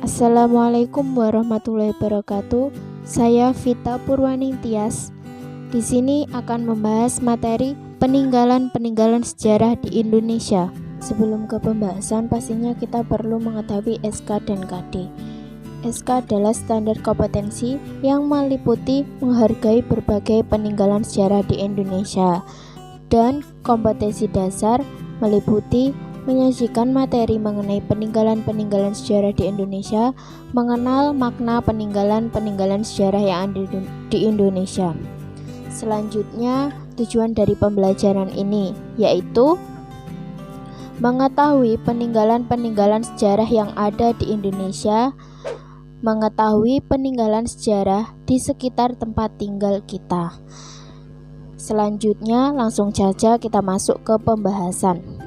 Assalamualaikum warahmatullahi wabarakatuh. Saya Vita Purwaning Tias. Di sini akan membahas materi peninggalan sejarah di Indonesia. Sebelum ke pembahasan, pastinya kita perlu mengetahui SK dan KD. SK adalah standar kompetensi yang meliputi menghargai berbagai peninggalan sejarah di Indonesia, dan kompetensi dasar meliputi menyajikan materi mengenai peninggalan sejarah di Indonesia, mengenal makna peninggalan sejarah yang ada di Indonesia. Selanjutnya, tujuan dari pembelajaran ini yaitu mengetahui peninggalan sejarah yang ada di Indonesia, mengetahui peninggalan sejarah di sekitar tempat tinggal kita. Selanjutnya, langsung saja kita masuk ke pembahasan.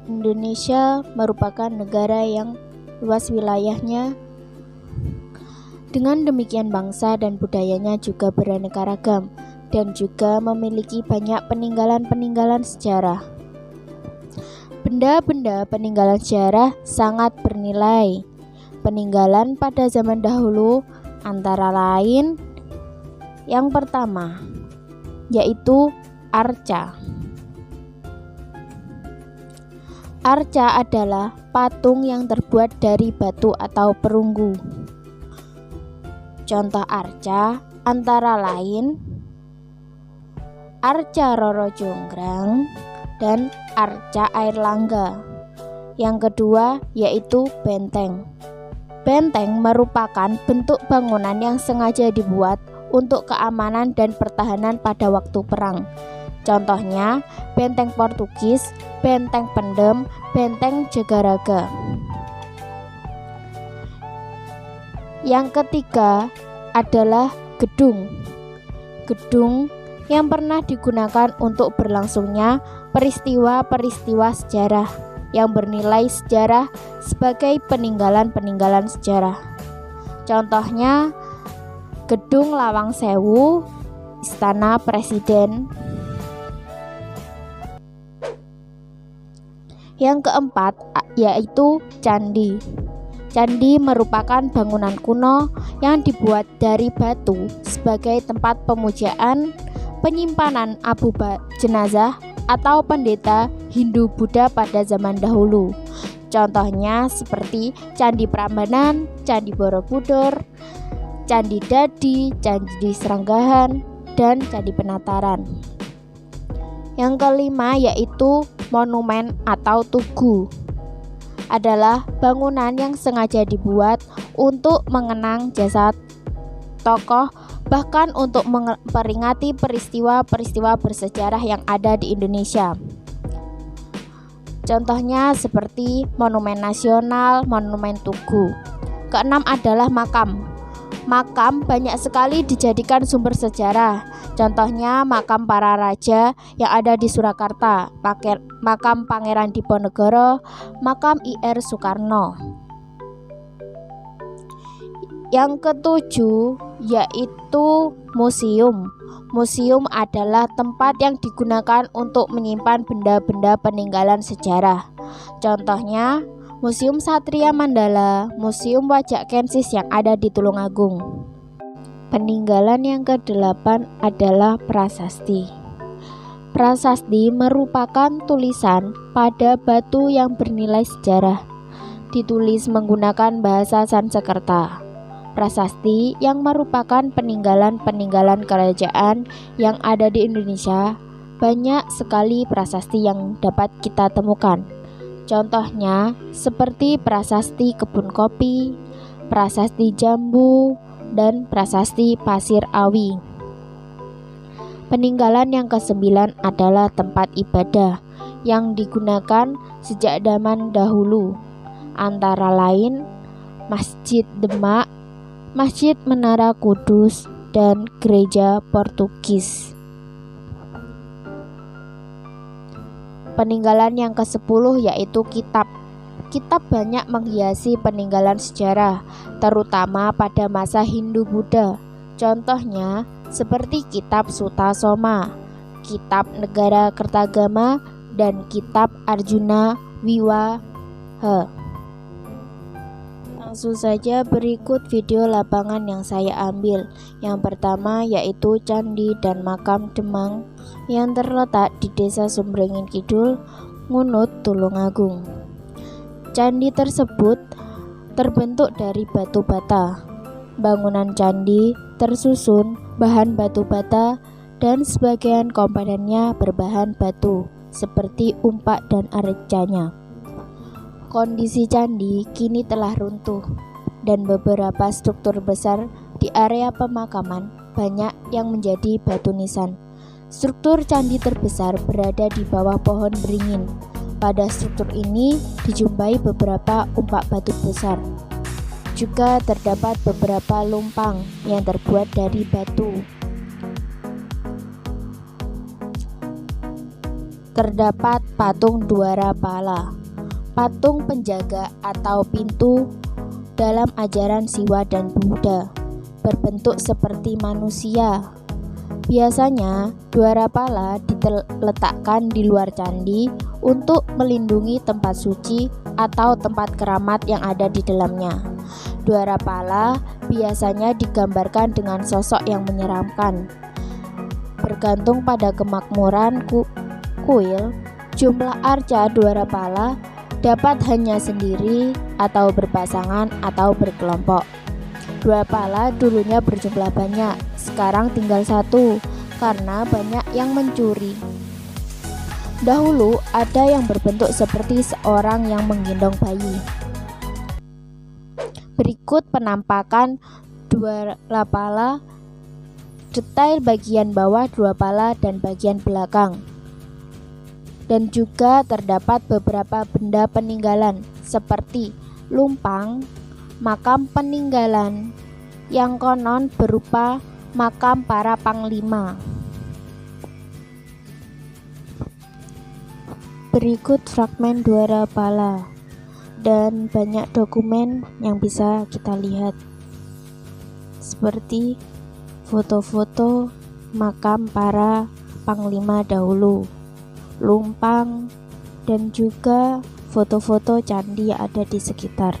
Indonesia merupakan negara yang luas wilayahnya. Dengan demikian, bangsa dan budayanya juga beraneka ragam dan juga memiliki banyak peninggalan sejarah. Benda-benda peninggalan sejarah sangat bernilai. Peninggalan pada zaman dahulu antara lain yang pertama yaitu arca. Arca adalah patung yang terbuat dari batu atau perunggu. Contoh arca antara lain arca Roro Jonggrang dan arca Air Langga. Yang kedua yaitu benteng. Benteng merupakan bentuk bangunan yang sengaja dibuat untuk keamanan dan pertahanan pada waktu perang. Contohnya benteng Portugis, benteng Pendem, benteng Jagaraga. Yang ketiga adalah gedung. Gedung yang pernah digunakan untuk berlangsungnya peristiwa-peristiwa sejarah yang bernilai sejarah sebagai peninggalan sejarah. Contohnya Gedung Lawang Sewu, Istana Presiden. Yang keempat yaitu candi. Candi merupakan bangunan kuno yang dibuat dari batu sebagai tempat pemujaan, penyimpanan jenazah atau pendeta Hindu-Buddha pada zaman dahulu. Contohnya seperti Candi Prambanan, Candi Borobudur, Candi Dadi, Candi Seranggahan, dan Candi Penataran. Yang kelima yaitu monumen atau tugu. Adalah bangunan yang sengaja dibuat untuk mengenang jasad tokoh, bahkan untuk memperingati peristiwa-peristiwa bersejarah yang ada di Indonesia. Contohnya seperti Monumen Nasional, Monumen Tugu. Keenam adalah makam. Makam banyak sekali dijadikan sumber sejarah. Contohnya makam para raja yang ada di Surakarta, makam Pangeran Diponegoro, makam Ir Soekarno. Yang ketujuh yaitu museum. Museum adalah tempat yang digunakan untuk menyimpan benda-benda peninggalan sejarah. Contohnya Museum Satria Mandala, Museum Wajak Kensis yang ada di Tulungagung. Peninggalan yang ke-8 adalah prasasti. Prasasti merupakan tulisan pada batu yang bernilai sejarah, ditulis menggunakan bahasa Sanskerta. Prasasti yang merupakan peninggalan kerajaan yang ada di Indonesia. Banyak sekali prasasti yang dapat kita temukan. Contohnya seperti prasasti Kebun Kopi, prasasti Jambu, dan prasasti Pasir Awi. Peninggalan yang ke-9 adalah tempat ibadah yang digunakan sejak zaman dahulu, antara lain Masjid Demak, Masjid Menara Kudus, dan Gereja Portugis. Peninggalan yang ke-10 yaitu kitab. Kitab banyak menghiasi peninggalan sejarah, terutama pada masa Hindu-Buddha. Contohnya seperti kitab Sutasoma, kitab Negara Kertagama, dan kitab Arjuna Wiwaha. Langsung saja berikut video lapangan yang saya ambil. Yang pertama yaitu Candi dan Makam Demang yang terletak di Desa Sumbringin Kidul, Ngunut, Tulungagung. Candi tersebut terbentuk dari batu bata. Bangunan candi tersusun bahan batu bata dan sebagian komponennya berbahan batu seperti umpak dan arcanya. Kondisi candi kini telah runtuh dan beberapa struktur besar di area pemakaman banyak yang menjadi batu nisan. Struktur candi terbesar berada di bawah pohon beringin. Pada struktur ini dijumpai beberapa umpak batu besar. Juga terdapat beberapa lumpang yang terbuat dari batu. Terdapat patung Dwara Pala, patung penjaga atau pintu dalam ajaran Siwa dan Buddha, berbentuk seperti manusia. Biasanya Dwara Pala diletakkan di luar candi untuk melindungi tempat suci atau tempat keramat yang ada di dalamnya. Dwara Pala biasanya digambarkan dengan sosok yang menyeramkan. Bergantung pada kemakmuran kuil, jumlah arca Dwara Pala dapat hanya sendiri atau berpasangan atau berkelompok. Dwara Pala dulunya berjumlah banyak, sekarang tinggal satu karena banyak yang mencuri. Dahulu ada yang berbentuk seperti seorang yang menggendong bayi. Berikut penampakan Dwara Pala, detail bagian bawah Dwara Pala dan bagian belakang. Dan juga terdapat beberapa benda peninggalan seperti lumpang, makam peninggalan yang konon berupa makam para panglima. Berikut fragmen Dwara Pala dan banyak dokumen yang bisa kita lihat seperti foto-foto makam para panglima dahulu, lumpang, dan juga foto-foto candi yang ada di sekitar.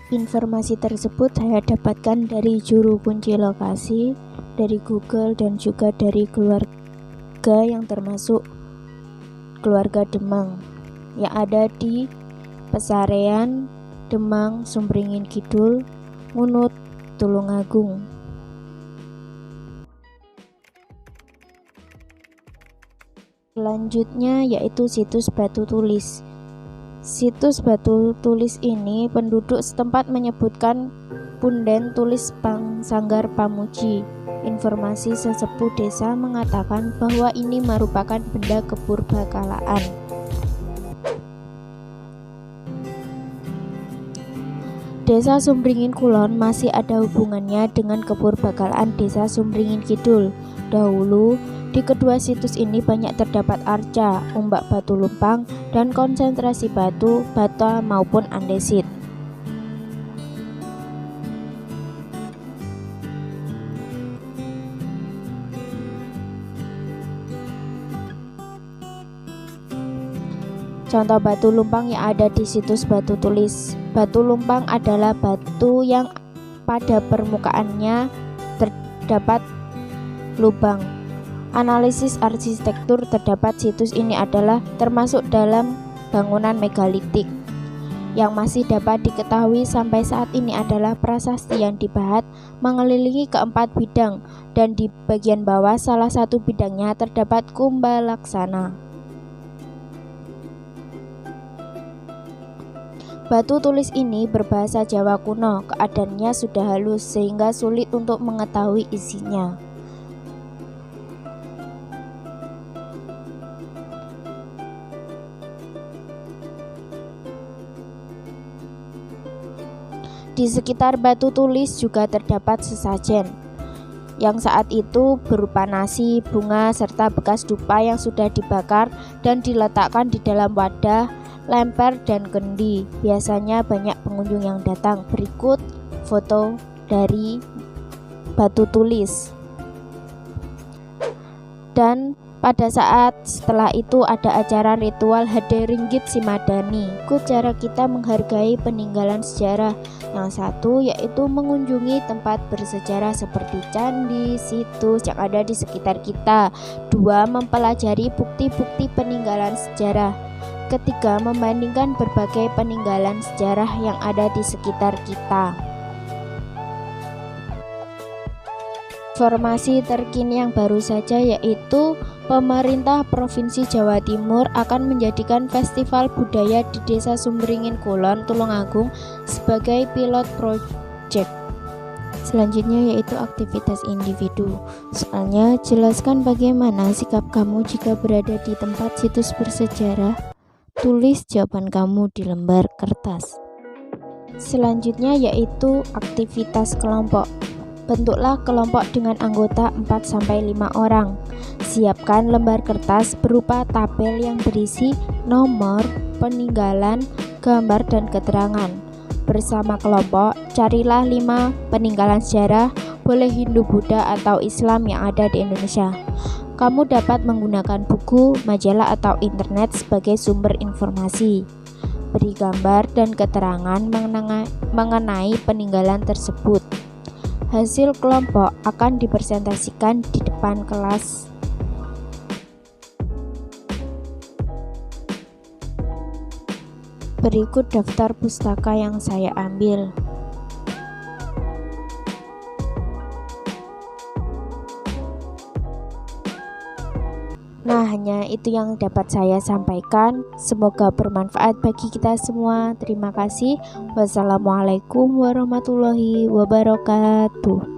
Informasi tersebut saya dapatkan dari juru kunci lokasi, dari Google, dan juga dari keluarga yang termasuk keluarga Demang yang ada di Pesarean, Demang, Sumbringin Kidul, Ngunut, Tulungagung. Selanjutnya yaitu situs batu tulis. Situs batu tulis ini penduduk setempat menyebutkan punden tulis Sanggar Pamuji. Informasi sesepuh desa mengatakan bahwa ini merupakan benda kepurbakalaan. Desa Sumbringin Kulon masih ada hubungannya dengan kepurbakalaan Desa Sumbringin Kidul. Dahulu di kedua situs ini banyak terdapat arca, umbak batu lumpang, dan konsentrasi batu bata maupun andesit. Contoh batu lumpang yang ada di situs batu tulis. Batu lumpang adalah batu yang pada permukaannya terdapat lubang. Analisis arsitektur terdapat situs ini adalah termasuk dalam bangunan megalitik. Yang masih dapat diketahui sampai saat ini adalah prasasti yang dibahat mengelilingi keempat bidang, dan di bagian bawah salah satu bidangnya terdapat kumbalaksana. Batu tulis ini berbahasa Jawa kuno, keadaannya sudah halus sehingga sulit untuk mengetahui isinya. Di sekitar batu tulis juga terdapat sesajen, yang saat itu berupa nasi, bunga, serta bekas dupa yang sudah dibakar dan diletakkan di dalam wadah, lemper, dan kendi. Biasanya banyak pengunjung yang datang. Berikut foto dari batu tulis. Dan pada saat setelah itu ada acara ritual Hade Ringgit Simadani. Ikut cara kita menghargai peninggalan sejarah. Yang satu yaitu mengunjungi tempat bersejarah seperti candi, situs yang ada di sekitar kita. Dua, mempelajari bukti-bukti peninggalan sejarah. Ketiga, membandingkan berbagai peninggalan sejarah yang ada di sekitar kita. Informasi terkini yang baru saja yaitu pemerintah Provinsi Jawa Timur akan menjadikan festival budaya di Desa Sumberingin Kulon, Tulungagung sebagai pilot project. Selanjutnya yaitu aktivitas individu. Soalnya jelaskan bagaimana sikap kamu jika berada di tempat situs bersejarah. Tulis jawaban kamu di lembar kertas. Selanjutnya yaitu aktivitas kelompok. Bentuklah kelompok dengan anggota 4-5 orang. Siapkan lembar kertas berupa tabel yang berisi nomor, peninggalan, gambar, dan keterangan. Bersama kelompok, carilah 5 peninggalan sejarah, boleh Hindu, Buddha, atau Islam yang ada di Indonesia. Kamu dapat menggunakan buku, majalah, atau internet sebagai sumber informasi. Beri gambar dan keterangan mengenai peninggalan tersebut. Hasil kelompok akan dipresentasikan di depan kelas. Berikut daftar pustaka yang saya ambil. Nah, hanya itu yang dapat saya sampaikan. Semoga bermanfaat bagi kita semua. Terima kasih. Wassalamualaikum warahmatullahi wabarakatuh.